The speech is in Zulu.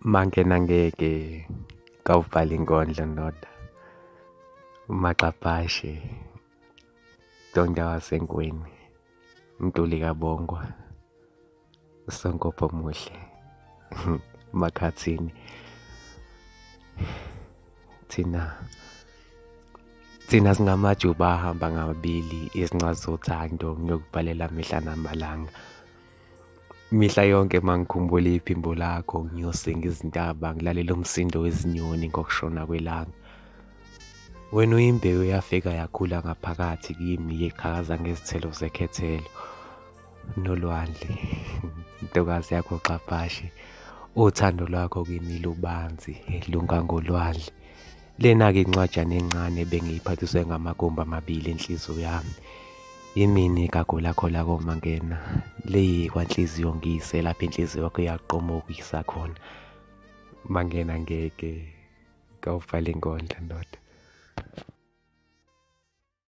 Mangena ngeke kawubhala inkondlo ndoda. Maxaphashe, Donda wasenkweni, Mntuli kaBongwa, Usonkopho Muhle, Makhathini. Thina singamajuba ahamba ngababili izincwadi zothando ngiyokubhalela mihla namalanga. Mihla yonke mangikhumbula iphimbo lakho ngiyosinga izintaba ngilalela umsindo wezinyoni ngokushona kwelanga. Wena uyimbewu yafika yakhula ngaphakathi kimi yeqhakaza ngezithelo zekhethelo nolwandle. Intokazi yakho xaphashe, uthando lwakho kimi lubanzi lungangolwandle. Lena-ke incwajana encane bengiyiphathiswe ngamagumbi amabili enhliziyo yami. Yimini kakhulakhola koMangena, le kwanhliziyo ngiyise lapho inhliziyo yakho yaqomukisa khona. Mangena ngeke kawubhala inkondlo ndoda.